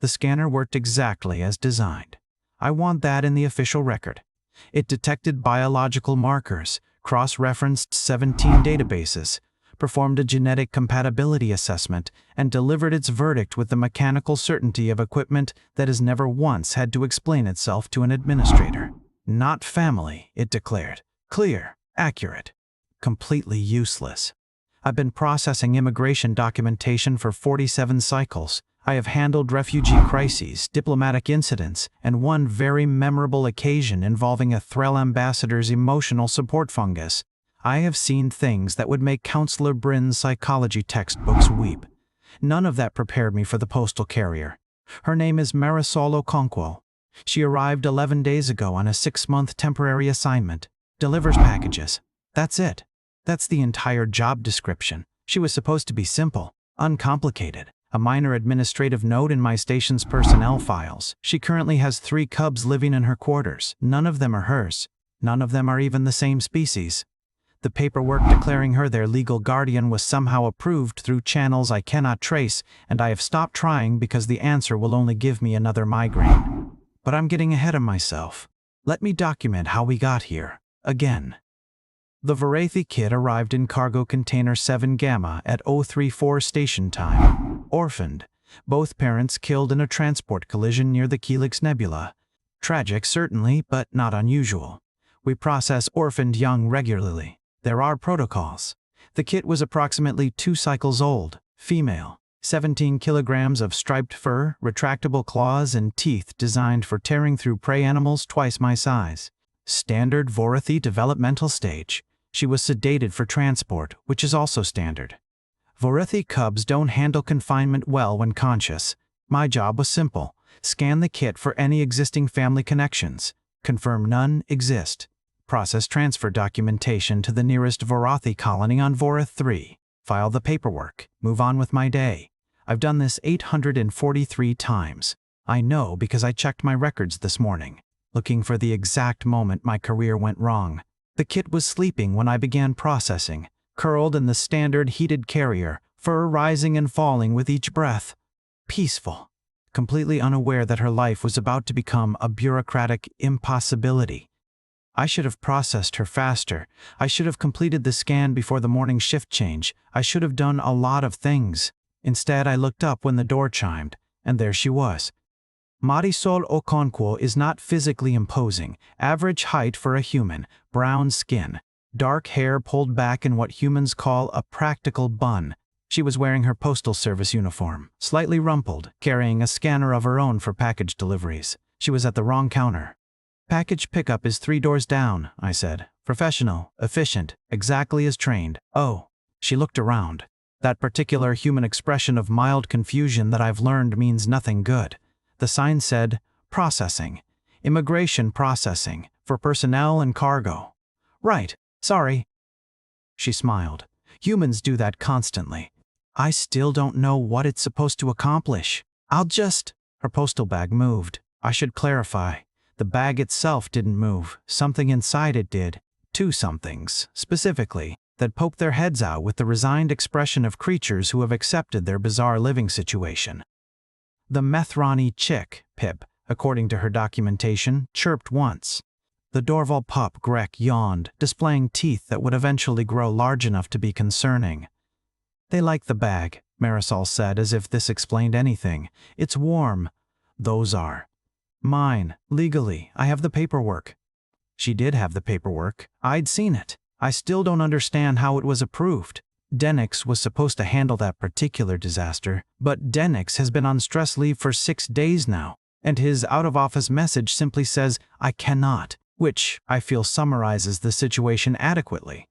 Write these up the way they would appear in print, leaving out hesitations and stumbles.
The scanner worked exactly as designed. I want that in the official record. It detected biological markers, cross-referenced 17 databases, performed a genetic compatibility assessment, and delivered its verdict with the mechanical certainty of equipment that has never once had to explain itself to an administrator. Not family, it declared. Clear, accurate, completely useless. I've been processing immigration documentation for 47 cycles. I have handled refugee crises, diplomatic incidents, and one very memorable occasion involving a Threll ambassador's emotional support fungus. I have seen things that would make Counselor Bryn's psychology textbooks weep. None of that prepared me for the postal carrier. Her name is Marisol Okonkwo. She arrived 11 days ago on a 6-month temporary assignment. Delivers packages. That's it. That's the entire job description. She was supposed to be simple, uncomplicated. A minor administrative note in my station's personnel files. She currently has 3 cubs living in her quarters. None of them are hers. None of them are even the same species. The paperwork declaring her their legal guardian was somehow approved through channels I cannot trace, and I have stopped trying because the answer will only give me another migraine. But I'm getting ahead of myself. Let me document how we got here. Again. The Vorrathi kid arrived in cargo container 7 Gamma at 034 station time. Orphaned. Both parents killed in a transport collision near the Helix Nebula. Tragic, certainly, but not unusual. We process orphaned young regularly. There are protocols. The kit was approximately 2 cycles old, female, 17 kilograms of striped fur, retractable claws, and teeth designed for tearing through prey animals twice my size. Standard Vorrathi developmental stage. She was sedated for transport, which is also standard. Vorrathi cubs don't handle confinement well when conscious. My job was simple. Scan the kit for any existing family connections. Confirm none exist. Process transfer documentation to the nearest Vorrathi colony on Vorrath 3. File the paperwork. Move on with my day. I've done this 843 times. I know because I checked my records this morning, looking for the exact moment my career went wrong. The kit was sleeping when I began processing, curled in the standard heated carrier, fur rising and falling with each breath. Peaceful. Completely unaware that her life was about to become a bureaucratic impossibility. I should have processed her faster. I should have completed the scan before the morning shift change. I should have done a lot of things. Instead, I looked up when the door chimed, and there she was. Marisol Okonkwo is not physically imposing, average height for a human, brown skin, dark hair pulled back in what humans call a practical bun. She was wearing her postal service uniform, slightly rumpled, carrying a scanner of her own for package deliveries. She was at the wrong counter. Package pickup is 3 doors down, I said. Professional, efficient, exactly as trained. Oh. She looked around. That particular human expression of mild confusion that I've learned means nothing good. The sign said, processing. Immigration processing, for personnel and cargo. Right, sorry. She smiled. Humans do that constantly. I still don't know what it's supposed to accomplish. I'll just... Her postal bag moved. I should clarify. The bag itself didn't move. Something inside it did. 2 somethings, specifically, that poked their heads out with the resigned expression of creatures who have accepted their bizarre living situation. The Methrani chick, Pip, according to her documentation, chirped once. The Dorval pup, Grekk, yawned, displaying teeth that would eventually grow large enough to be concerning. They like the bag, Marisol said, as if this explained anything. It's warm. Those are. Mine, legally. I have the paperwork. She did have the paperwork. I'd seen it. I still don't understand how it was approved. Denix was supposed to handle that particular disaster, but Denix has been on stress leave for 6 days now, and his out-of-office message simply says, I cannot, which I feel summarizes the situation adequately.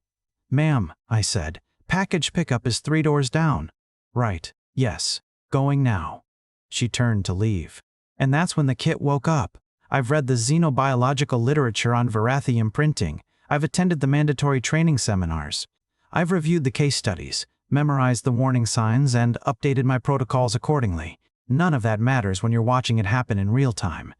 Ma'am, I said, package pickup is 3 doors down. Right, yes, going now. She turned to leave. And that's when the kit woke up. I've read the xenobiological literature on Vorrathi imprinting. I've attended the mandatory training seminars. I've reviewed the case studies, memorized the warning signs, and updated my protocols accordingly. None of that matters when you're watching it happen in real time.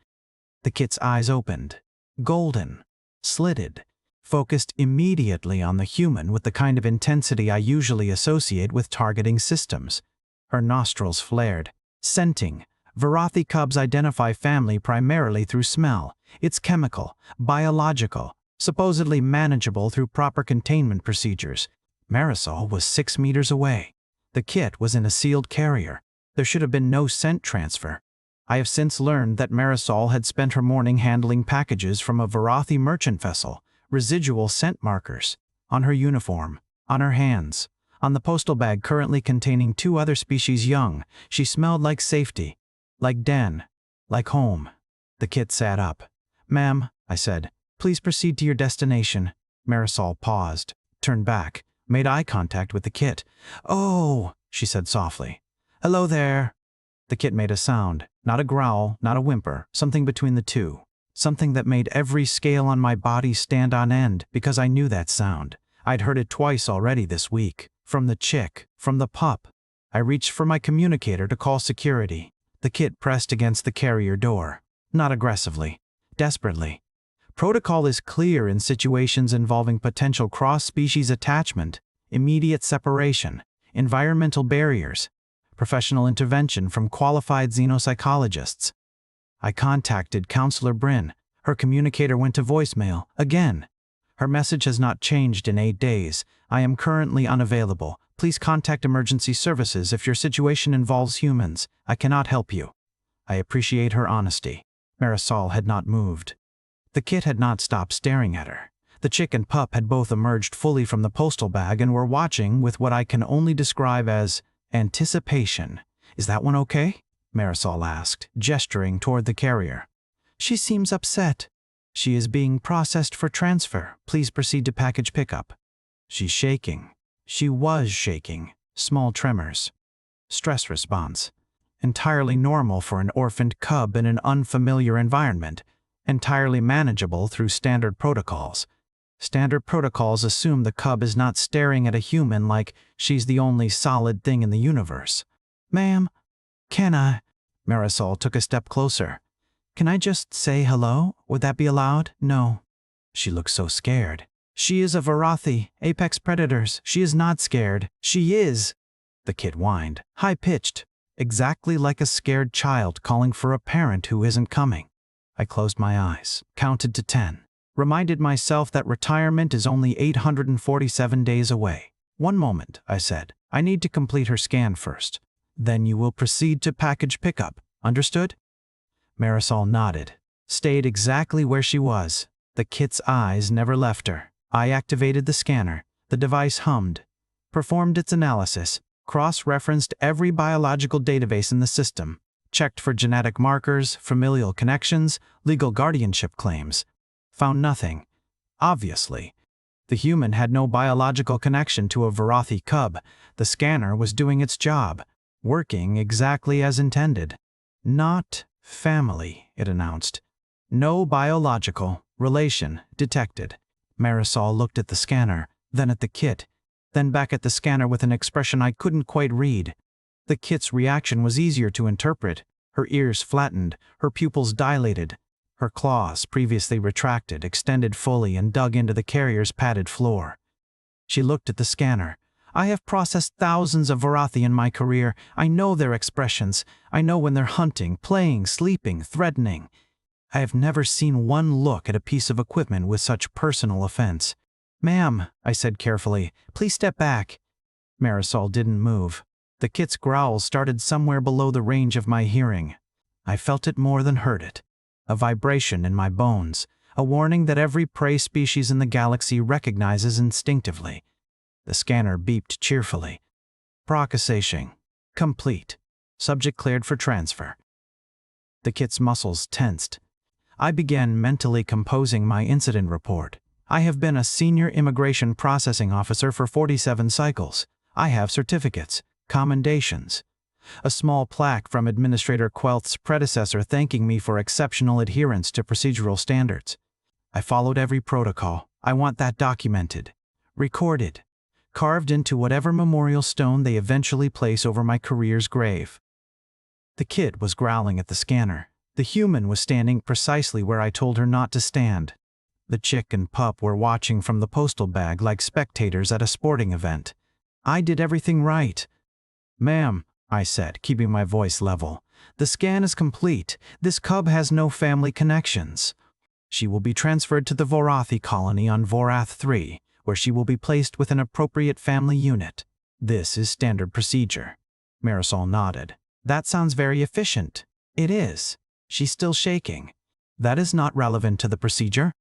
The kit's eyes opened. Golden. Slitted. Focused immediately on the human with the kind of intensity I usually associate with targeting systems. Her nostrils flared. Scenting. Vorrathi cubs identify family primarily through smell. It's chemical, biological, supposedly manageable through proper containment procedures. Marisol was 6 meters away. The kit was in a sealed carrier. There should have been no scent transfer. I have since learned that Marisol had spent her morning handling packages from a Vorrathi merchant vessel, residual scent markers, on her uniform, on her hands, on the postal bag currently containing 2 other species young. She smelled like safety, like den, like home. The kit sat up. "Ma'am," I said, "please proceed to your destination." Marisol paused, turned back, made eye contact with the kit. "Oh," she said softly. "Hello there." The kit made a sound, not a growl, not a whimper, something between the two. Something that made every scale on my body stand on end because I knew that sound. I'd heard it twice already this week. From the chick, from the pup. I reached for my communicator to call security. The kit pressed against the carrier door. Not aggressively. Desperately. Protocol is clear in situations involving potential cross-species attachment, immediate separation, environmental barriers, professional intervention from qualified xenopsychologists. I contacted Counselor Bryn. Her communicator went to voicemail, again. Her message has not changed in 8 days. I am currently unavailable. Please contact emergency services if your situation involves humans. I cannot help you. I appreciate her honesty. Marisol had not moved. The kit had not stopped staring at her. The chick and pup had both emerged fully from the postal bag and were watching with what I can only describe as anticipation. "Is that one okay?" Marisol asked, gesturing toward the carrier. "She seems upset." "She is being processed for transfer. Please proceed to package pickup." "She's shaking." She was shaking. Small tremors. Stress response. Entirely normal for an orphaned cub in an unfamiliar environment. Entirely manageable through standard protocols. Standard protocols assume the cub is not staring at a human like she's the only solid thing in the universe. "Ma'am, can I?" Marisol took a step closer. "Can I just say hello? Would that be allowed?" "No." She looked so scared. "She is a Vorrathi, apex predators. She is not scared. She is." The kid whined, high-pitched, exactly like a scared child calling for a parent who isn't coming. I closed my eyes, counted to 10, reminded myself that retirement is only 847 days away. "One moment," I said. "I need to complete her scan first. Then you will proceed to package pickup. Understood?" Marisol nodded, stayed exactly where she was. The kit's eyes never left her. I activated the scanner. The device hummed, performed its analysis, cross-referenced every biological database in the system, checked for genetic markers, familial connections, legal guardianship claims. Found nothing. Obviously. The human had no biological connection to a Vorrathi cub. The scanner was doing its job, working exactly as intended. "Not family," it announced. "No biological relation detected." Marisol looked at the scanner, then at the kit, then back at the scanner with an expression I couldn't quite read. The kit's reaction was easier to interpret. Her ears flattened, her pupils dilated. Her claws, previously retracted, extended fully and dug into the carrier's padded floor. She looked at the scanner. "I have processed thousands of Vorrathi in my career. I know their expressions. I know when they're hunting, playing, sleeping, threatening. I have never seen one look at a piece of equipment with such personal offense." "Ma'am," I said carefully, "please step back." Marisol didn't move. The kit's growl started somewhere below the range of my hearing. I felt it more than heard it. A vibration in my bones, a warning that every prey species in the galaxy recognizes instinctively. The scanner beeped cheerfully. "Processing complete. Subject cleared for transfer." The kit's muscles tensed. I began mentally composing my incident report. I have been a senior immigration processing officer for 47 cycles. I have certificates, commendations. A small plaque from Administrator Quelth's predecessor thanking me for exceptional adherence to procedural standards. I followed every protocol. I want that documented, recorded, carved into whatever memorial stone they eventually place over my career's grave. The kid was growling at the scanner. The human was standing precisely where I told her not to stand. The chick and pup were watching from the postal bag like spectators at a sporting event. I did everything right. "Ma'am," I said, keeping my voice level, The scan is complete. This cub has no family connections. She will be transferred to the Vorrathi colony on Vorrath 3, where she will be placed with an appropriate family unit. This is standard procedure. Marisol nodded. That sounds very efficient. It is. She's still shaking. That is not relevant to the procedure.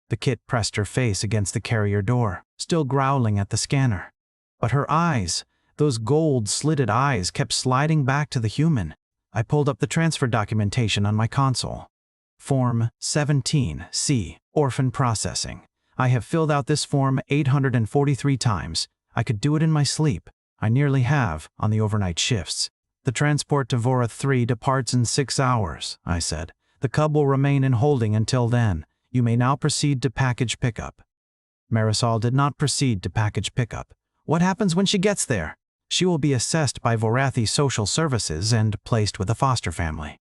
The kit pressed her face against the carrier door, still growling at the scanner. But her eyes, those gold-slitted eyes, kept sliding back to the human. I pulled up the transfer documentation on my console. Form 17C, Orphan Processing. I have filled out this form 843 times. I could do it in my sleep. I nearly have, on the overnight shifts. The transport to Vorrath 3 departs in 6 hours, I said. The cub will remain in holding until then. You may now proceed to package pickup. Marisol did not proceed to package pickup. What happens when she gets there? She will be assessed by Vorrathi Social Services and placed with a foster family.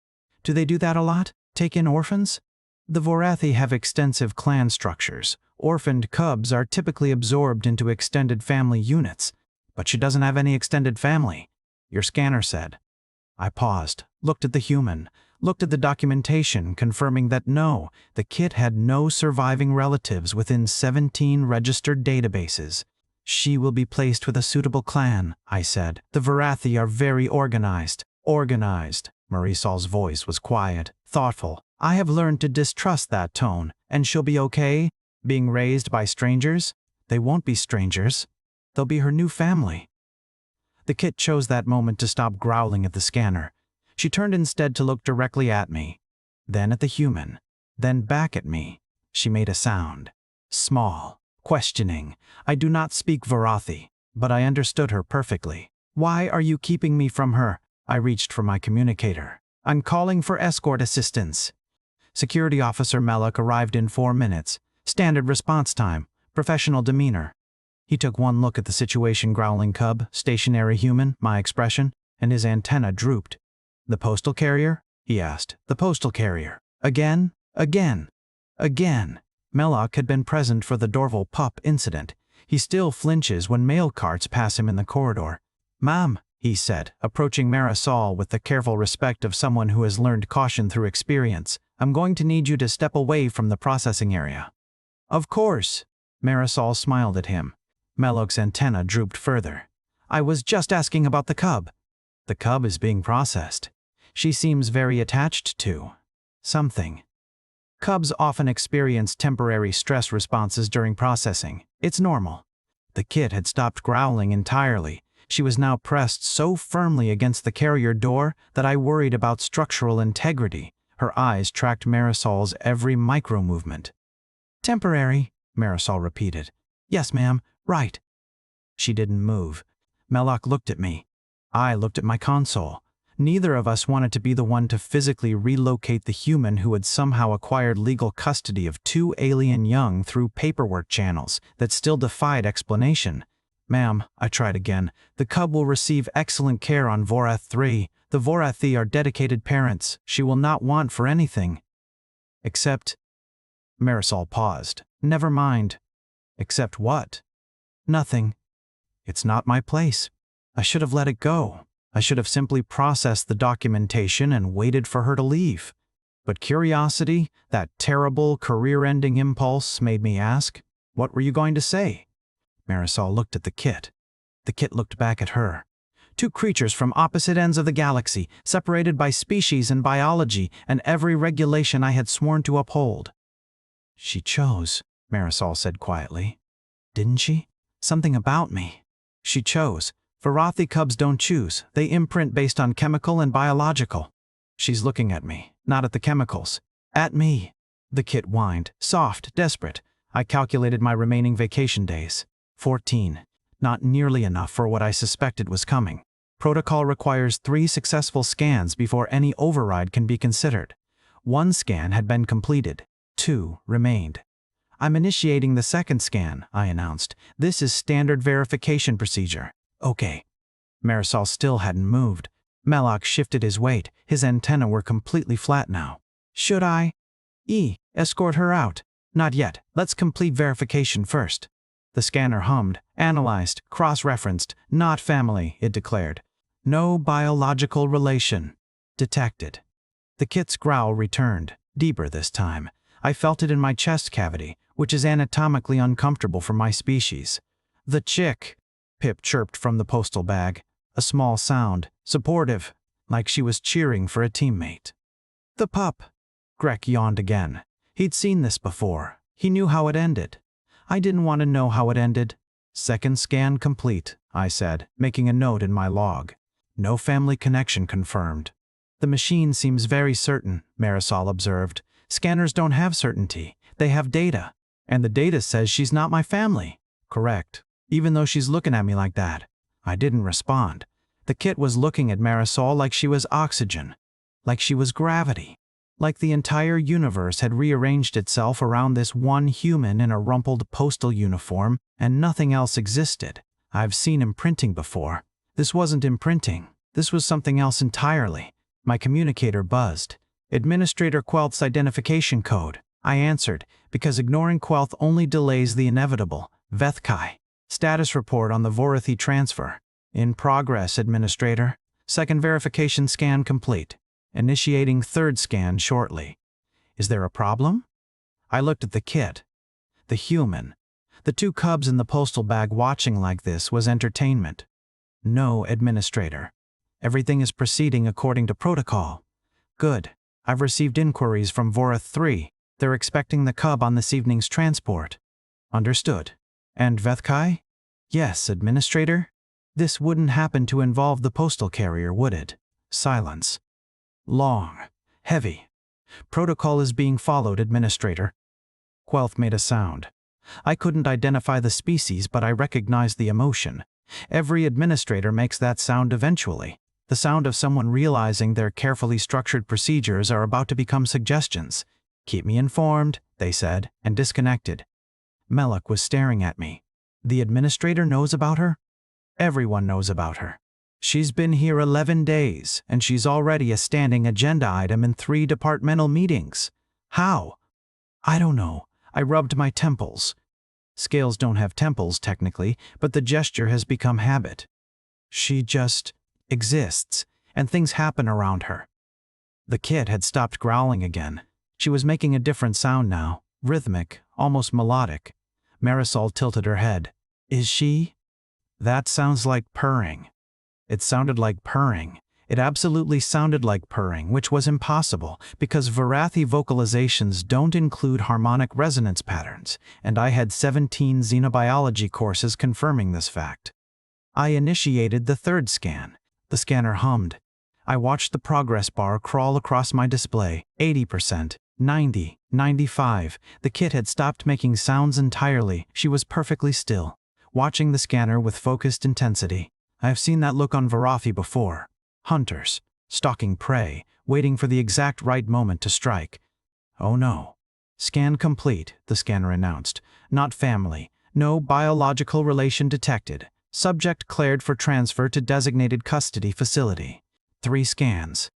Do they do that a lot? Take in orphans? The Vorrathi have extensive clan structures. Orphaned cubs are typically absorbed into extended family units. But she doesn't have any extended family, your scanner said. I paused, looked at the human, looked at the documentation confirming that no, the kit had no surviving relatives within 17 registered databases. She will be placed with a suitable clan, I said. The Vorrathi are very organized. Organized. Marisol's voice was quiet, thoughtful. I have learned to distrust that tone, and she'll be okay? Being raised by strangers? They won't be strangers. They'll be her new family. The kit chose that moment to stop growling at the scanner. She turned instead to look directly at me, then at the human, then back at me. She made a sound. Small. Questioning. I do not speak Vorrathi, but I understood her perfectly. Why are you keeping me from her? I reached for my communicator. I'm calling for escort assistance. Security Officer Melek arrived in 4 minutes. Standard response time. Professional demeanor. He took one look at the situation, growling cub, stationary human, my expression, and his antenna drooped. The postal carrier? He asked. The postal carrier. Again? Again. Again. Melek had been present for the Dorval pup incident. He still flinches when mail carts pass him in the corridor. Ma'am, he said, approaching Marisol with the careful respect of someone who has learned caution through experience. I'm going to need you to step away from the processing area. Of course. Marisol smiled at him. Melek's antenna drooped further. I was just asking about the cub. The cub is being processed. She seems very attached to something. Cubs often experience temporary stress responses during processing. It's normal. The kit had stopped growling entirely. She was now pressed so firmly against the carrier door that I worried about structural integrity. Her eyes tracked Marisol's every micro-movement. Temporary, Marisol repeated. Yes, ma'am, right. She didn't move. Melek looked at me. I looked at my console. Neither of us wanted to be the one to physically relocate the human who had somehow acquired legal custody of 2 alien young through paperwork channels that still defied explanation. Ma'am, I tried again. The cub will receive excellent care on Vorrath 3. The Vorrathi are dedicated parents. She will not want for anything. Except... Marisol paused. Never mind. Except what? Nothing. It's not my place. I should have let it go. I should have simply processed the documentation and waited for her to leave. But curiosity, that terrible career-ending impulse, made me ask, what were you going to say? Marisol looked at the kit. The kit looked back at her. 2 creatures from opposite ends of the galaxy, separated by species and biology and every regulation I had sworn to uphold. She chose, Marisol said quietly. Didn't she? Something about me. She chose. Vorrathi cubs don't choose. They imprint based on chemical and biological. She's looking at me, not at the chemicals. At me. The kit whined, soft, desperate. I calculated my remaining vacation days. 14. Not nearly enough for what I suspected was coming. Protocol requires 3 successful scans before any override can be considered. 1 scan had been completed. 2 remained. I'm initiating the 2nd scan, I announced. This is standard verification procedure. Okay. Marisol still hadn't moved. Melek shifted his weight. His antennae were completely flat now. Should I? Escort her out. Not yet. Let's complete verification first. The scanner hummed, analyzed, cross-referenced. Not family, it declared. No biological relation. Detected. The kit's growl returned, deeper this time. I felt it in my chest cavity, which is anatomically uncomfortable for my species. The chick, Pip chirped from the postal bag, a small sound, supportive, like she was cheering for a teammate. The pup. Grekk yawned again. He'd seen this before. He knew how it ended. I didn't want to know how it ended. Second scan complete, I said, making a note in my log. No family connection confirmed. The machine seems very certain, Marisol observed. Scanners don't have certainty. They have data. And the data says she's not my family. Correct. Even though she's looking at me like that. I didn't respond. The kit was looking at Marisol like she was oxygen. Like she was gravity. Like the entire universe had rearranged itself around this one human in a rumpled postal uniform, and nothing else existed. I've seen imprinting before. This wasn't imprinting. This was something else entirely. My communicator buzzed. Administrator Quelth's identification code. I answered, because ignoring Quelth only delays the inevitable. Vetkai. Status report on the Vorrathi transfer. In progress, Administrator. Second verification scan complete. Initiating third scan shortly. Is there a problem? I looked at the kit. The human. The two cubs in the postal bag watching like this was entertainment. No, Administrator. Everything is proceeding according to protocol. Good. I've received inquiries from Vorrathi 3. They're expecting the cub on this evening's transport. Understood. And Vetkai? Yes, Administrator. This wouldn't happen to involve the postal carrier, would it? Silence. Long. Heavy. Protocol is being followed, Administrator. Quelth made a sound. I couldn't identify the species, but I recognized the emotion. Every administrator makes that sound eventually. The sound of someone realizing their carefully structured procedures are about to become suggestions. Keep me informed, they said, and disconnected. Melek was staring at me. The administrator knows about her? Everyone knows about her. She's been here 11 days, and she's already a standing agenda item in 3 departmental meetings. How? I don't know. I rubbed my temples. Scales don't have temples, technically, but the gesture has become habit. She just exists, and things happen around her. The kid had stopped growling again. She was making a different sound now, rhythmic, almost melodic. Marisol tilted her head. Is she? That sounds like purring. It sounded like purring. It absolutely sounded like purring, which was impossible, because Vorrathi vocalizations don't include harmonic resonance patterns, and I had 17 xenobiology courses confirming this fact. I initiated the third scan. The scanner hummed. I watched the progress bar crawl across my display. 80%, 90, 95. The kit had stopped making sounds entirely. She was perfectly still, watching the scanner with focused intensity. I have seen that look on Vorrathi before. Hunters, stalking prey, waiting for the exact right moment to strike. Oh no. Scan complete, the scanner announced. Not family. No biological relation detected. Subject cleared for transfer to designated custody facility. 3 scans.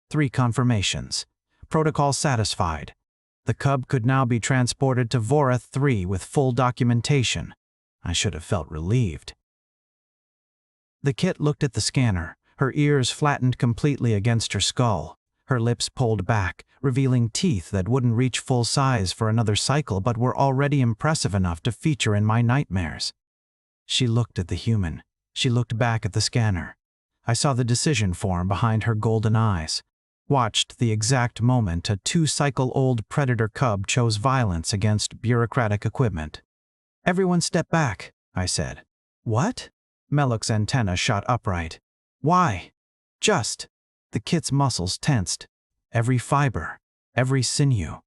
3 confirmations. Protocol satisfied. The cub could now be transported to Vorrathi 3 with full documentation. I should have felt relieved. The kit looked at the scanner, her ears flattened completely against her skull, her lips pulled back, revealing teeth that wouldn't reach full size for another cycle but were already impressive enough to feature in my nightmares. She looked at the human. She looked back at the scanner. I saw the decision form behind her golden eyes. Watched the exact moment a 2-cycle-old predator cub chose violence against bureaucratic equipment. Everyone step back, I said. What? Melek's antenna shot upright. Why? Just. The kit's muscles tensed. Every fiber, every sinew,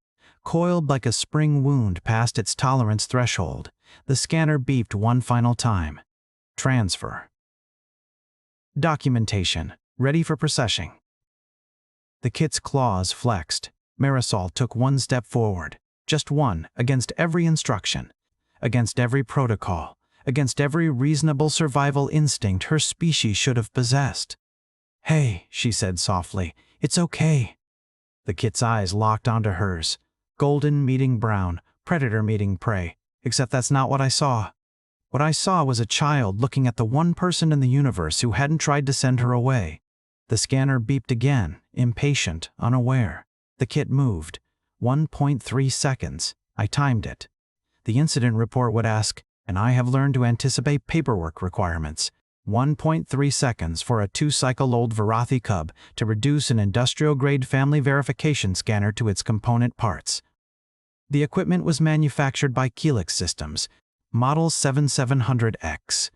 coiled like a spring wound past its tolerance threshold. The scanner beeped one final time. Transfer. Documentation. Ready for processing. The kit's claws flexed. Marisol took one step forward. Just one, against every instruction. Against every protocol. Against every reasonable survival instinct her species should have possessed. Hey, she said softly. It's okay. The kit's eyes locked onto hers. Golden meeting brown, predator meeting prey. Except that's not what I saw. What I saw was a child looking at the one person in the universe who hadn't tried to send her away. The scanner beeped again, impatient, unaware. The kit moved. 1.3 seconds. I timed it. The incident report would ask, and I have learned to anticipate paperwork requirements. 1.3 seconds for a 2-cycle-old Vorrathi cub to reduce an industrial-grade family verification scanner to its component parts. The equipment was manufactured by Helix Systems, Model 7700X,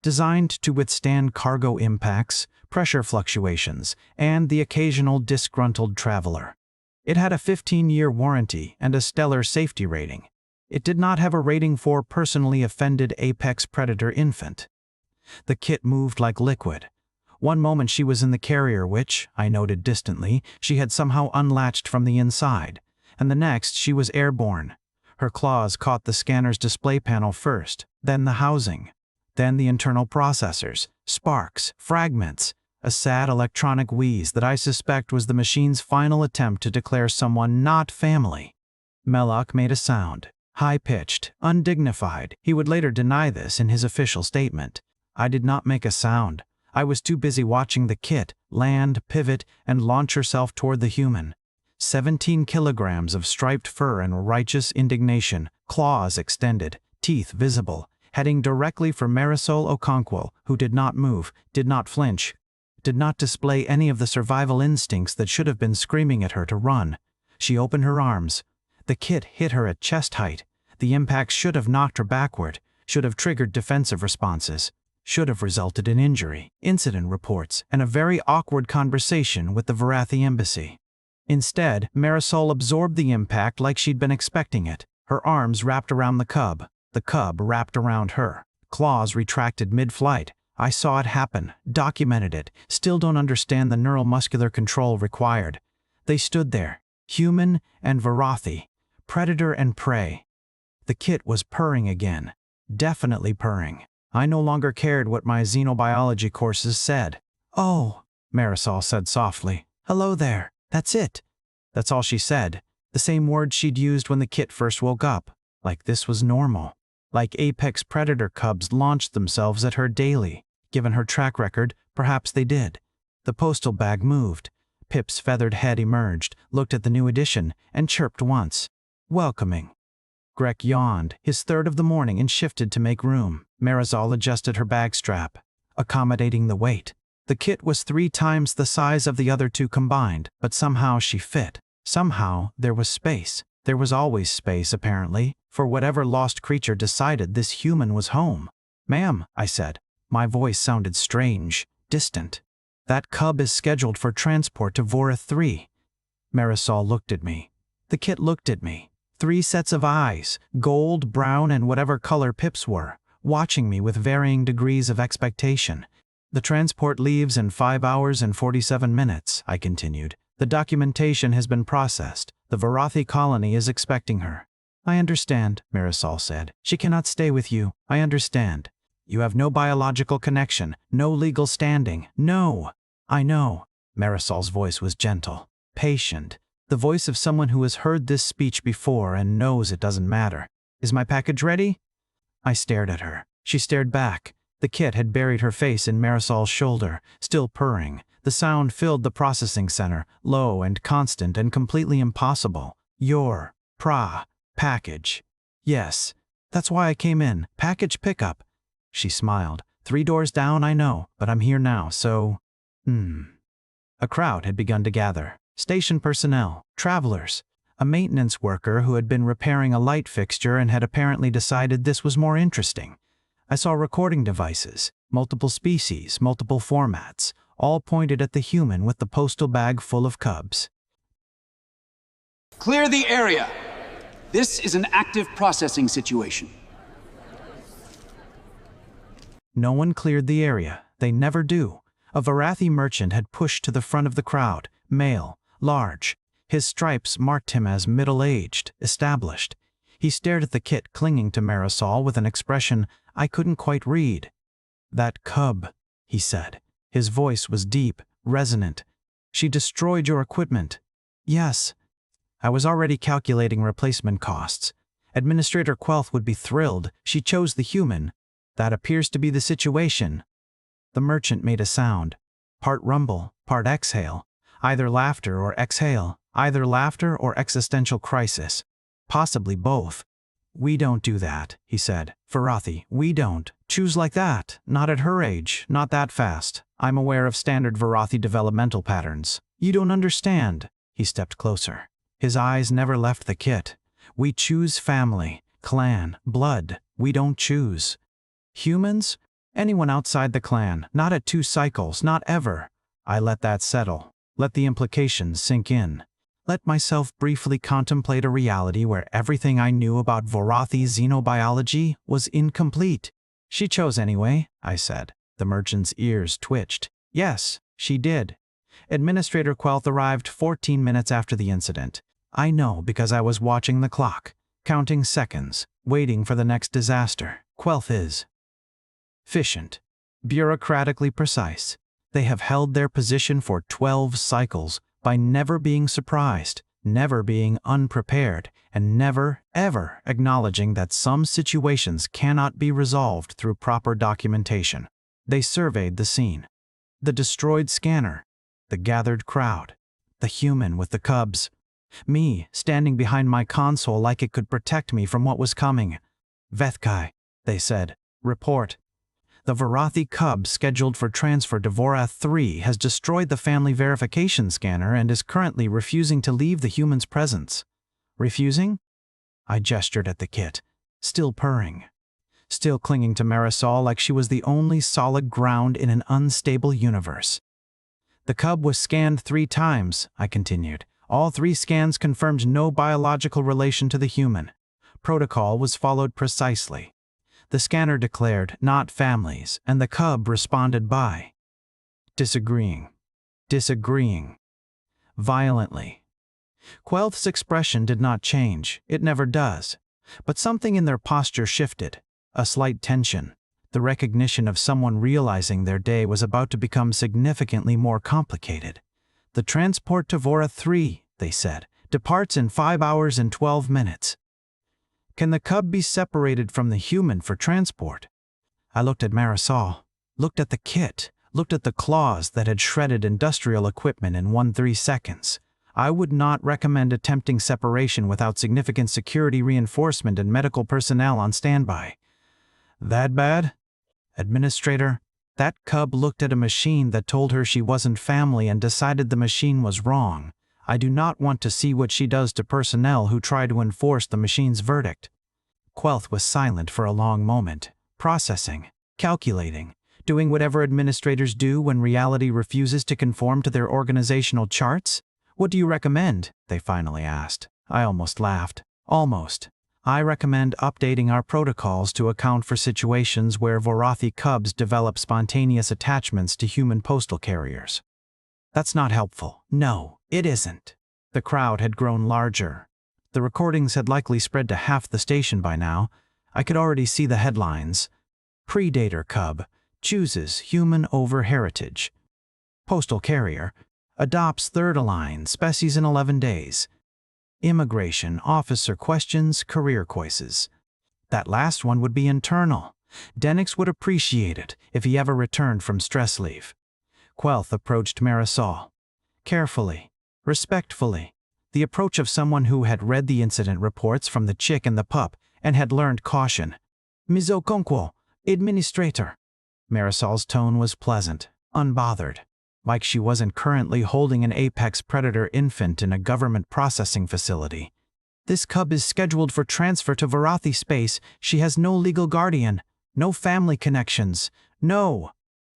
designed to withstand cargo impacts, pressure fluctuations, and the occasional disgruntled traveler. It had a 15-year warranty and a stellar safety rating. It did not have a rating for personally offended apex predator infant. The kit moved like liquid. One moment she was in the carrier which, I noted distantly, she had somehow unlatched from the inside, and the next she was airborne. Her claws caught the scanner's display panel first, then the housing, then the internal processors, sparks, fragments, a sad electronic wheeze that I suspect was the machine's final attempt to declare someone not family. Melloc made a sound, high-pitched, undignified. He would later deny this in his official statement. I did not make a sound. I was too busy watching the kit land, pivot, and launch herself toward the human. 17 kilograms of striped fur and righteous indignation, claws extended, teeth visible, heading directly for Marisol Okonkwo, who did not move, did not flinch, did not display any of the survival instincts that should have been screaming at her to run. She opened her arms. The kit hit her at chest height. The impact should have knocked her backward, should have triggered defensive responses, should have resulted in injury, incident reports, and a very awkward conversation with the Vorrathi embassy. Instead, Marisol absorbed the impact like she'd been expecting it. Her arms wrapped around the cub wrapped around her. Claws retracted mid-flight. I saw it happen, documented it, still don't understand the neuromuscular control required. They stood there, human and Vorrathi, predator and prey. The kit was purring again, definitely purring. I no longer cared what my xenobiology courses said. "Oh," Marisol said softly. "Hello there. That's it." That's all she said. The same words she'd used when the kit first woke up. Like this was normal. Like apex predator cubs launched themselves at her daily. Given her track record, perhaps they did. The postal bag moved. Pip's feathered head emerged, looked at the new edition, and chirped once. Welcoming. Grekk yawned, his third of the morning, and shifted to make room. Marisol adjusted her bag strap, accommodating the weight. The kit was 3 times the size of the other two combined, but somehow she fit. Somehow there was space. There was always space, apparently, for whatever lost creature decided this human was home. "Ma'am," I said. My voice sounded strange, distant. "That cub is scheduled for transport to Vorrathi 3. Marisol looked at me. The kit looked at me. 3 sets of eyes, gold, brown, and whatever color Pip's were, watching me with varying degrees of expectation. "The transport leaves in 5 hours and 47 minutes, I continued. "The documentation has been processed. The Vorrathi colony is expecting her." "I understand," Marisol said. "She cannot stay with you. I understand. You have no biological connection, no legal standing. No." "I know." Marisol's voice was gentle, patient, the voice of someone who has heard this speech before and knows it doesn't matter. "Is my package ready?" I stared at her. She stared back. The kit had buried her face in Marisol's shoulder, still purring. The sound filled the processing center, low and constant and completely impossible. "Your package." "Yes. That's why I came in. Package pickup." She smiled. 3 doors down, I know, but I'm here now, so... A crowd had begun to gather. Station personnel, travelers, a maintenance worker who had been repairing a light fixture and had apparently decided this was more interesting. I saw recording devices, multiple species, multiple formats, all pointed at the human with the postal bag full of cubs. "Clear the area. This is an active processing situation." No one cleared the area. They never do. A Vorrathi merchant had pushed to the front of the crowd, male, large. His stripes marked him as middle-aged, established. He stared at the kit clinging to Marisol with an expression I couldn't quite read. "That cub," he said. His voice was deep, resonant. "She destroyed your equipment." "Yes." I was already calculating replacement costs. Administrator Quelth would be thrilled. She chose the human. That appears to be the situation. The merchant made a sound. Part rumble, part exhale. Either laughter or exhale. Either laughter or existential crisis. Possibly both. We don't do that, he said. Vorrathi, we don't. Choose like that. Not at her age. Not that fast. I'm aware of standard Vorrathi developmental patterns. You don't understand. He stepped closer. His eyes never left the kit. We choose family, clan, blood. We don't choose. Humans? Anyone outside the clan. Not at 2 cycles. Not ever. I let that settle. Let the implications sink in. Let myself briefly contemplate a reality where everything I knew about Vorrathi xenobiology was incomplete. She chose anyway, I said. The merchant's ears twitched. Yes, she did. Administrator Quelth arrived 14 minutes after the incident. I know because I was watching the clock, counting seconds, waiting for the next disaster. Quelth is efficient, bureaucratically precise. They have held their position for 12 cycles by never being surprised, never being unprepared, and never, ever acknowledging that some situations cannot be resolved through proper documentation. They surveyed the scene. The destroyed scanner, the gathered crowd, the human with the cubs, me standing behind my console like it could protect me from what was coming. Vethkai, they said, report. The Vorrathi cub scheduled for transfer to Vorrathi 3 has destroyed the family verification scanner and is currently refusing to leave the human's presence. Refusing? I gestured at the kit, still purring, still clinging to Marisol like she was the only solid ground in an unstable universe. The cub was scanned 3 times, I continued. All 3 scans confirmed no biological relation to the human. Protocol was followed precisely. The scanner declared not families, and the cub responded by disagreeing. Violently. Quelth's expression did not change. It never does. But something in their posture shifted. A slight tension. The recognition of someone realizing their day was about to become significantly more complicated. The transport to Vorrathi 3, they said, departs in 5 hours and 12 minutes. Can the cub be separated from the human for transport? I looked at Marisol, looked at the kit, looked at the claws that had shredded industrial equipment in 1-3 seconds. I would not recommend attempting separation without significant security reinforcement and medical personnel on standby. That bad? Administrator, that cub looked at a machine that told her she wasn't family and decided the machine was wrong. I do not want to see what she does to personnel who try to enforce the machine's verdict. Quelth was silent for a long moment, processing, calculating, doing whatever administrators do when reality refuses to conform to their organizational charts. What do you recommend? They finally asked. I almost laughed. Almost. I recommend updating our protocols to account for situations where Vorrathi cubs develop spontaneous attachments to human postal carriers. That's not helpful. No, it isn't. The crowd had grown larger. The recordings had likely spread to half the station by now. I could already see the headlines. Predator cub chooses human over heritage. Postal carrier adopts third align species in 11 days. Immigration officer questions career choices. That last one would be internal. Denix would appreciate it if he ever returned from stress leave. Quelth approached Marisol. Carefully, respectfully, the approach of someone who had read the incident reports from the chick and the pup and had learned caution. Ms. Okonkwo, administrator. Marisol's tone was pleasant, unbothered, like she wasn't currently holding an apex predator infant in a government processing facility. This cub is scheduled for transfer to Vorrathi space. She has no legal guardian, no family connections, no.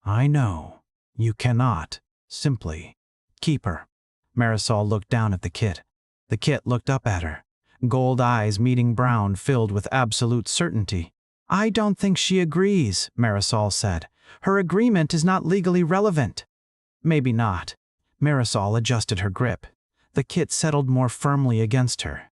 I know. You cannot, simply, keep her. Marisol looked down at the kit. The kit looked up at her, gold eyes meeting brown filled with absolute certainty. I don't think she agrees, Marisol said. Her agreement is not legally relevant. Maybe not. Marisol adjusted her grip. The kit settled more firmly against her.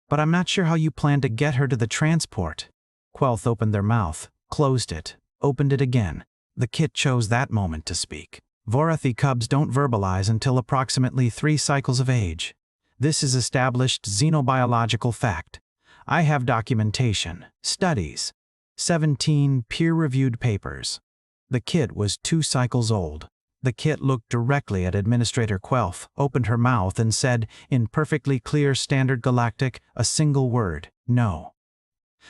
But I'm not sure how you plan to get her to the transport. Quelth opened their mouth, closed it, opened it again. The kit chose that moment to speak. Vorrathi cubs don't verbalize until approximately 3 cycles of age. This is established xenobiological fact. I have documentation, studies, 17 peer-reviewed papers. The kit was 2 cycles old. The kit looked directly at Administrator Quelf, opened her mouth, and said, in perfectly clear Standard Galactic, a single word: no.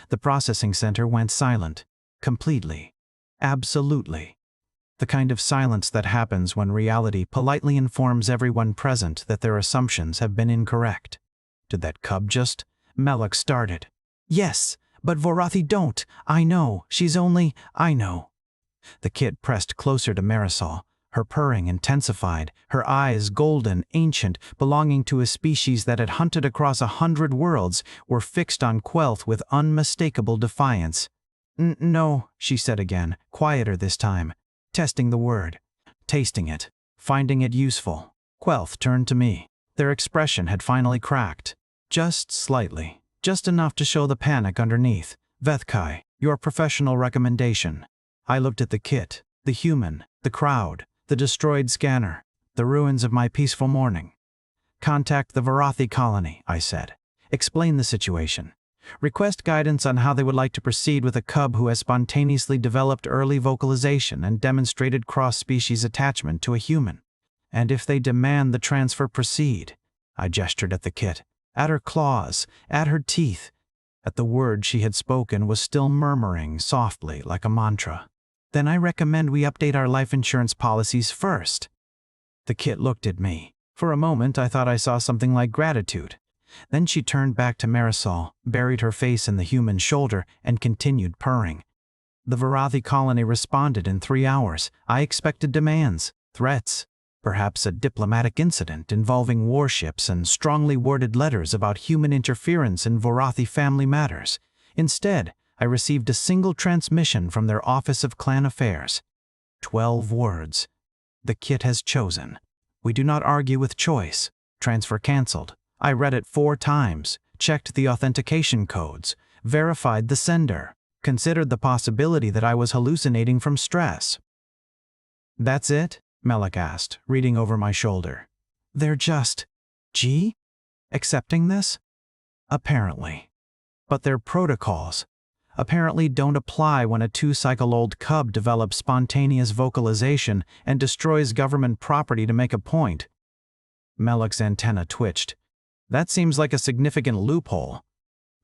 The processing center went silent. Completely. Absolutely. The kind of silence that happens when reality politely informs everyone present that their assumptions have been incorrect. Did that cub just? Melek started. Yes, but Vorrathi don't. I know. She's only. I know. The kit pressed closer to Marisol. Her purring intensified, her eyes golden, ancient, belonging to a species that had hunted across 100 worlds, were fixed on Quelf with unmistakable defiance. No, she said again, quieter this time, testing the word, tasting it, finding it useful. Quelf turned to me. Their expression had finally cracked. Just slightly, just enough to show the panic underneath. Vethkai, your professional recommendation. I looked at the kit, the human, the crowd, the destroyed scanner, the ruins of my peaceful morning. Contact the Vorrathi colony, I said. Explain the situation. Request guidance on how they would like to proceed with a cub who has spontaneously developed early vocalization and demonstrated cross-species attachment to a human. And if they demand the transfer proceed, I gestured at the kit, at her claws, at her teeth. At the word she had spoken was still murmuring softly like a mantra. Then I recommend we update our life insurance policies first. The kit looked at me. For a moment I thought I saw something like gratitude. Then she turned back to Marisol, buried her face in the human's shoulder, and continued purring. The Vorrathi colony responded in 3 hours. I expected demands, threats, perhaps a diplomatic incident involving warships and strongly worded letters about human interference in Vorrathi family matters. Instead, I received a single transmission from their Office of Clan Affairs. 12 words. The kit has chosen. We do not argue with choice. Transfer cancelled. I read it 4 times, checked the authentication codes, verified the sender, considered the possibility that I was hallucinating from stress. That's it? Melek asked, reading over my shoulder. They're just, accepting this? Apparently. But their protocols apparently don't apply when a 2-cycle-old cub develops spontaneous vocalization and destroys government property to make a point. Melek's antenna twitched. That seems like a significant loophole.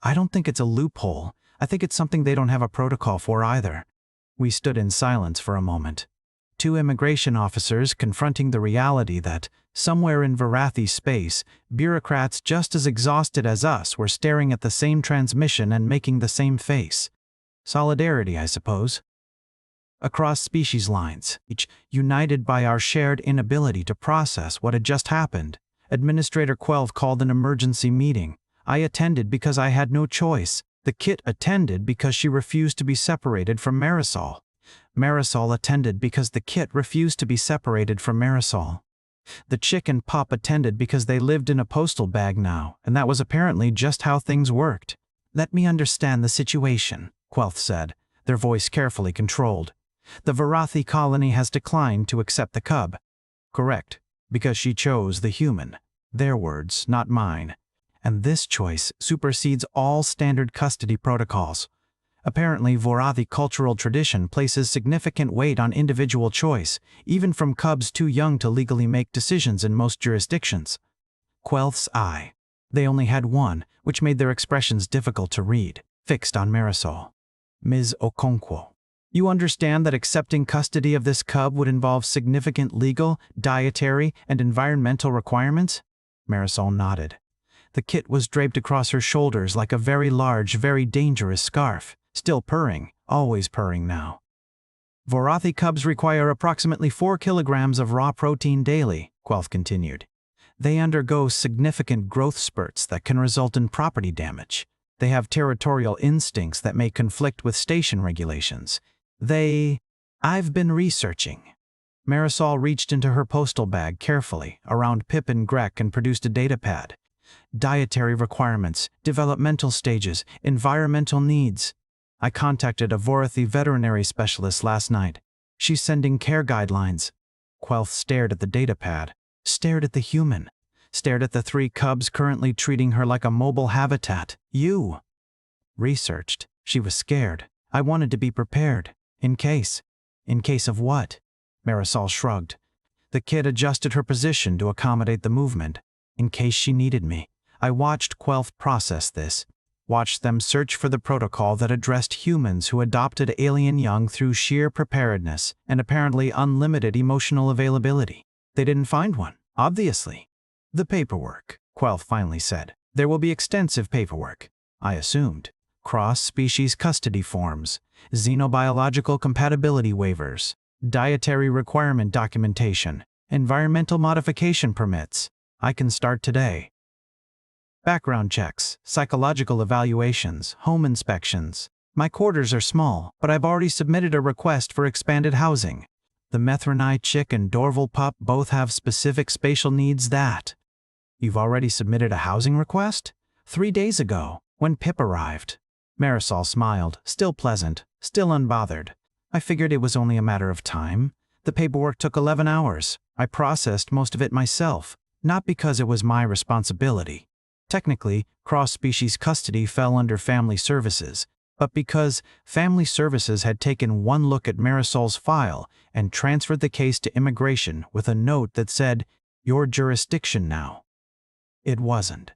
I don't think it's a loophole. I think it's something they don't have a protocol for either. We stood in silence for a moment. 2 immigration officers confronting the reality that, somewhere in Vorrathi space, bureaucrats just as exhausted as us were staring at the same transmission and making the same face. Solidarity, I suppose. Across species lines, each united by our shared inability to process what had just happened, Administrator Quelf called an emergency meeting. I attended because I had no choice. The kit attended because she refused to be separated from Marisol. Marisol attended because the kit refused to be separated from Marisol. The chick and pup attended because they lived in a postal bag now, and that was apparently just how things worked. Let me understand the situation, Quelf said, their voice carefully controlled. The Vorrathi colony has declined to accept the cub. Correct, because she chose the human. Their words, not mine. And this choice supersedes all standard custody protocols. Apparently, Vorrathi cultural tradition places significant weight on individual choice, even from cubs too young to legally make decisions in most jurisdictions. Quelf's eye. They only had one, which made their expressions difficult to read, fixed on Marisol. Ms. Okonkwo. You understand that accepting custody of this cub would involve significant legal, dietary, and environmental requirements? Marisol nodded. The kit was draped across her shoulders like a very large, very dangerous scarf. Still purring, always purring now. Vorrathi cubs require approximately 4 kilograms of raw protein daily, Quelf continued. They undergo significant growth spurts that can result in property damage. They have territorial instincts that may conflict with station regulations. I've been researching. Marisol reached into her postal bag carefully, around Pip and Grekk, and produced a data pad. Dietary requirements, developmental stages, environmental needs. I contacted a Vorrathi veterinary specialist last night. She's sending care guidelines. Quelf stared at the data pad, stared at the human, stared at the 3 cubs currently treating her like a mobile habitat. You. Researched. She was scared. I wanted to be prepared. In case. In case of what? Marisol shrugged. The kit adjusted her position to accommodate the movement, in case she needed me. I watched Quelf process this, watched them search for the protocol that addressed humans who adopted alien young through sheer preparedness and apparently unlimited emotional availability. They didn't find one, obviously. The paperwork, Quelf finally said. There will be extensive paperwork, I assumed. Cross-species custody forms, xenobiological compatibility waivers, dietary requirement documentation, environmental modification permits. I can start today. Background checks, psychological evaluations, home inspections. My quarters are small, but I've already submitted a request for expanded housing. The Methrani chick and Dorval pup both have specific spatial needs that. You've already submitted a housing request? 3 days ago, when Pip arrived. Marisol smiled, still pleasant, still unbothered. I figured it was only a matter of time. The paperwork took 11 hours. I processed most of it myself, not because it was my responsibility. Technically, cross-species custody fell under family services, but because family services had taken one look at Marisol's file and transferred the case to immigration with a note that said, "Your jurisdiction now." It wasn't.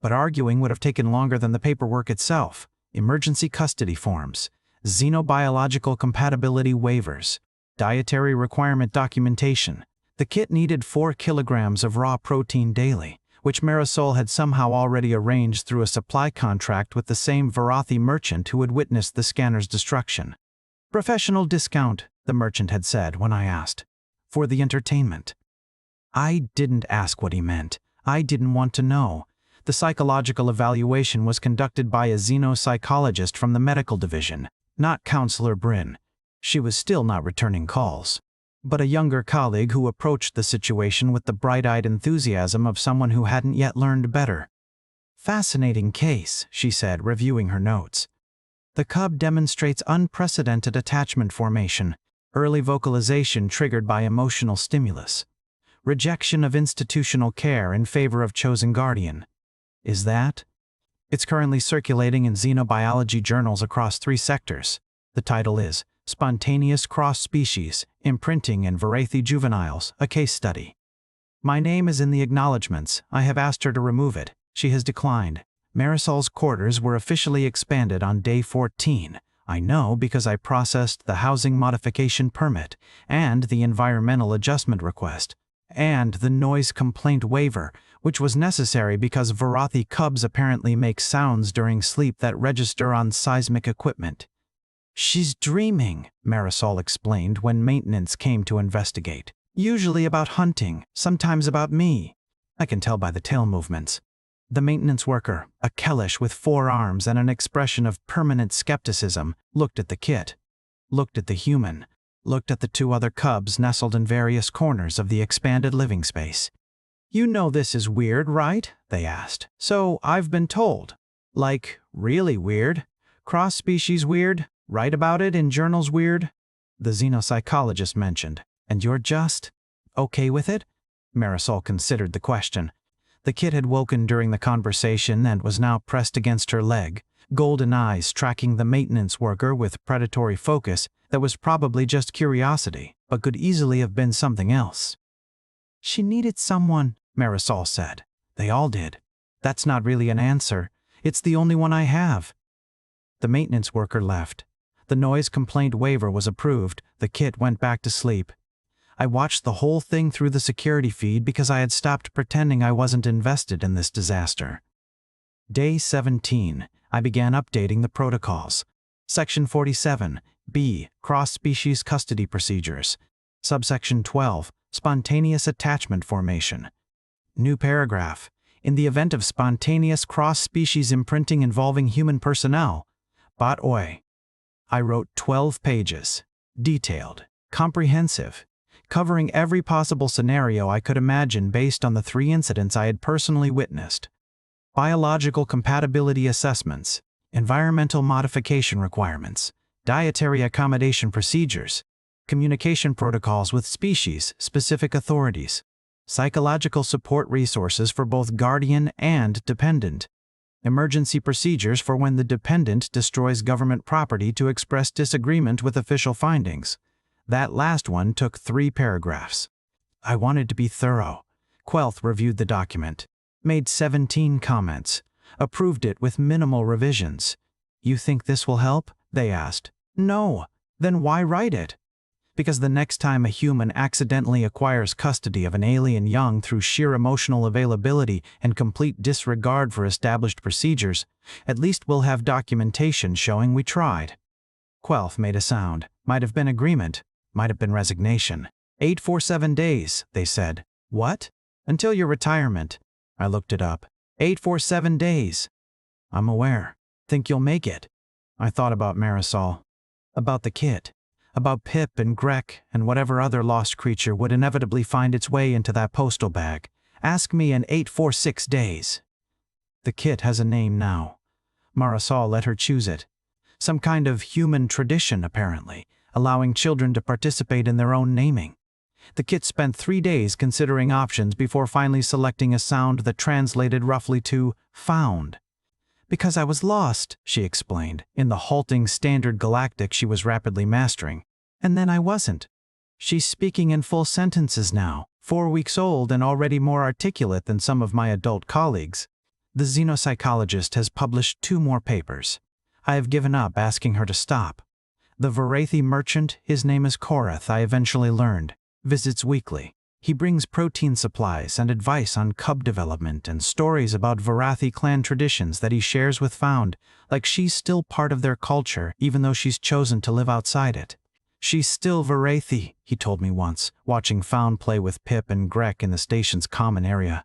But arguing would have taken longer than the paperwork itself. Emergency custody forms, xenobiological compatibility waivers, dietary requirement documentation. The kit needed 4 kilograms of raw protein daily, which Marisol had somehow already arranged through a supply contract with the same Vorrathi merchant who had witnessed the scanner's destruction. Professional discount, the merchant had said when I asked. For the entertainment. I didn't ask what he meant. I didn't want to know. The psychological evaluation was conducted by a xenopsychologist from the medical division, not Counselor Bryn. She was still not returning calls. But a younger colleague who approached the situation with the bright-eyed enthusiasm of someone who hadn't yet learned better. Fascinating case, she said, reviewing her notes. The cub demonstrates unprecedented attachment formation, early vocalization triggered by emotional stimulus, rejection of institutional care in favor of chosen guardian. Is that? It's currently circulating in xenobiology journals across 3 sectors. The title is Spontaneous Cross-Species, Imprinting in Vorrathi Juveniles, a Case Study. My name is in the acknowledgments. I have asked her to remove it. She has declined. Marisol's quarters were officially expanded on day 14. I know because I processed the housing modification permit, and the environmental adjustment request, and the noise complaint waiver, which was necessary because Vorrathi cubs apparently make sounds during sleep that register on seismic equipment. She's dreaming, Marisol explained when maintenance came to investigate. Usually about hunting, sometimes about me. I can tell by the tail movements. The maintenance worker, a Kellish with 4 arms and an expression of permanent skepticism, looked at the kit, looked at the human, looked at the 2 other cubs nestled in various corners of the expanded living space. You know this is weird, right? They asked. So I've been told. Like, really weird? Cross-species weird? Write about it in journals weird? The xenopsychologist mentioned. And you're just okay with it? Marisol considered the question. The kit had woken during the conversation and was now pressed against her leg, golden eyes tracking the maintenance worker with predatory focus that was probably just curiosity, but could easily have been something else. She needed someone, Marisol said. They all did. That's not really an answer. It's the only one I have. The maintenance worker left. The noise complaint waiver was approved. The kit went back to sleep. I watched the whole thing through the security feed because I had stopped pretending I wasn't invested in this disaster. Day 17. I began updating the protocols. Section 47, B, Cross-Species Custody Procedures. Subsection 12, Spontaneous Attachment Formation. New paragraph. In the event of spontaneous cross-species imprinting involving human personnel, bot oi. I wrote 12 pages. Detailed. Comprehensive. Covering every possible scenario I could imagine based on the 3 incidents I had personally witnessed. Biological compatibility assessments, environmental modification requirements, dietary accommodation procedures, communication protocols with species-specific authorities, psychological support resources for both guardian and dependent, emergency procedures for when the dependent destroys government property to express disagreement with official findings. That last one took 3 paragraphs. I wanted to be thorough. Quelth reviewed the document, made 17 comments, approved it with minimal revisions. You think this will help? They asked. No. Then why write it? Because the next time a human accidentally acquires custody of an alien young through sheer emotional availability and complete disregard for established procedures, at least we'll have documentation showing we tried. Quelth made a sound. Might have been agreement. Might have been resignation. 847 days, they said. What? Until your retirement. I looked it up. 847 days. I'm aware. Think you'll make it? I thought about Marisol. About the kid. About Pip and Grekk and whatever other lost creature would inevitably find its way into that postal bag. Ask me in 846 days. The kit has a name now. Marisol let her choose it. Some kind of human tradition, apparently, allowing children to participate in their own naming. The kit spent 3 days considering options before finally selecting a sound that translated roughly to found. Because I was lost, she explained, in the halting Standard Galactic she was rapidly mastering. And then I wasn't. She's speaking in full sentences now, 4 weeks old and already more articulate than some of my adult colleagues. The xenopsychologist has published 2 more papers. I have given up asking her to stop. The Vorrathi merchant, his name is Korath, I eventually learned, visits weekly. He brings protein supplies and advice on cub development and stories about Vorrathi clan traditions that he shares with Found, like she's still part of their culture even though she's chosen to live outside it. She's still Vorrathi, he told me once, watching Found play with Pip and Grekk in the station's common area.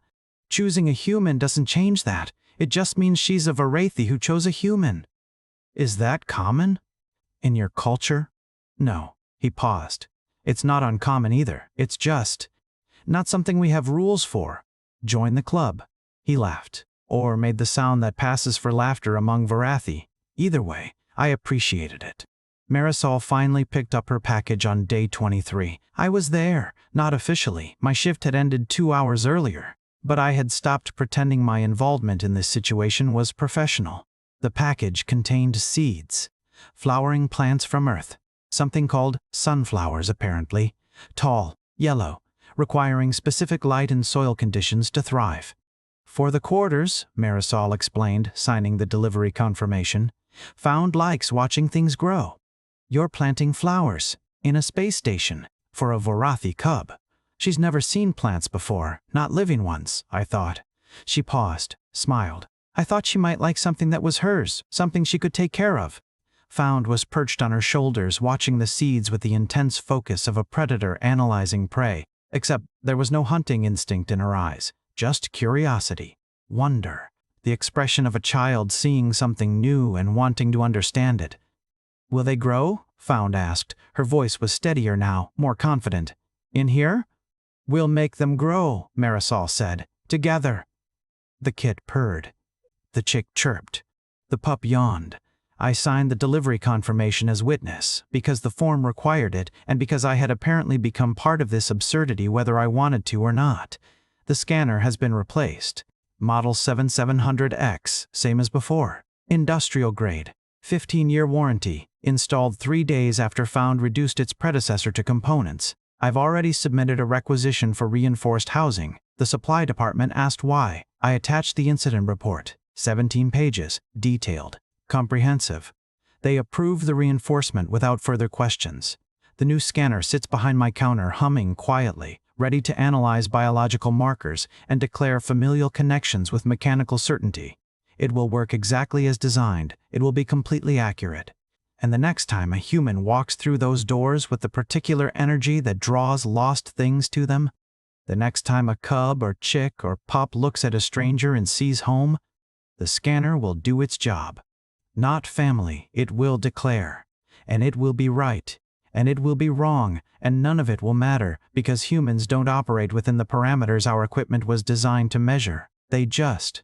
Choosing a human doesn't change that. It just means she's a Vorrathi who chose a human. Is that common? In your culture? No. He paused. It's not uncommon either. It's just not something we have rules for. Join the club. He laughed, or made the sound that passes for laughter among Vorrathi. Either way, I appreciated it. Marisol finally picked up her package on day 23. I was there, not officially. My shift had ended 2 hours earlier, but I had stopped pretending my involvement in this situation was professional. The package contained seeds, flowering plants from Earth, something called sunflowers apparently, tall, yellow, requiring specific light and soil conditions to thrive. For the quarters, Marisol explained, signing the delivery confirmation, Found likes watching things grow. You're planting flowers in a space station for a Vorrathi cub. She's never seen plants before, not living ones, I thought. She paused, smiled. I thought she might like something that was hers, something she could take care of. Found was perched on her shoulders, watching the seeds with the intense focus of a predator analyzing prey. Except there was no hunting instinct in her eyes, just curiosity, wonder, the expression of a child seeing something new and wanting to understand it. Will they grow? Found asked. Her voice was steadier now, more confident. In here? We'll make them grow, Marisol said. Together. The kit purred. The chick chirped. The pup yawned. I signed the delivery confirmation as witness, because the form required it and because I had apparently become part of this absurdity whether I wanted to or not. The scanner has been replaced. Model 7700X, same as before. Industrial grade. 15-year warranty. Installed 3 days after Found reduced its predecessor to components. I've already submitted a requisition for reinforced housing. The supply department asked why. I attached the incident report. 17 pages. Detailed. Comprehensive. They approve the reinforcement without further questions. The new scanner sits behind my counter humming quietly, ready to analyze biological markers and declare familial connections with mechanical certainty. It will work exactly as designed. It will be completely accurate. And the next time a human walks through those doors with the particular energy that draws lost things to them, the next time a cub or chick or pup looks at a stranger and sees home, the scanner will do its job. Not family, it will declare. And it will be right. And it will be wrong, and none of it will matter, because humans don't operate within the parameters our equipment was designed to measure. They just.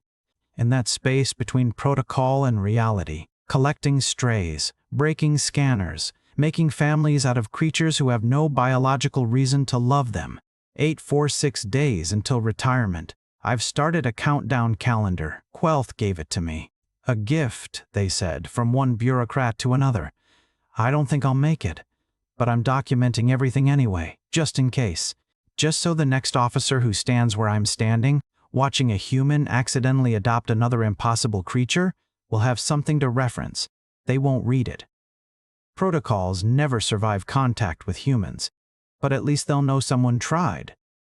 In that space between protocol and reality, collecting strays, breaking scanners, making families out of creatures who have no biological reason to love them. 846 days until retirement. I've started a countdown calendar. Quelth gave it to me. A gift, they said, from one bureaucrat to another. I don't think I'll make it. But I'm documenting everything anyway, just in case. just so the next officer who stands where I'm standing, watching a human accidentally adopt another impossible creature, will have something to reference. They won't read it. Protocols never survive contact with humans, but at least they'll know someone tried.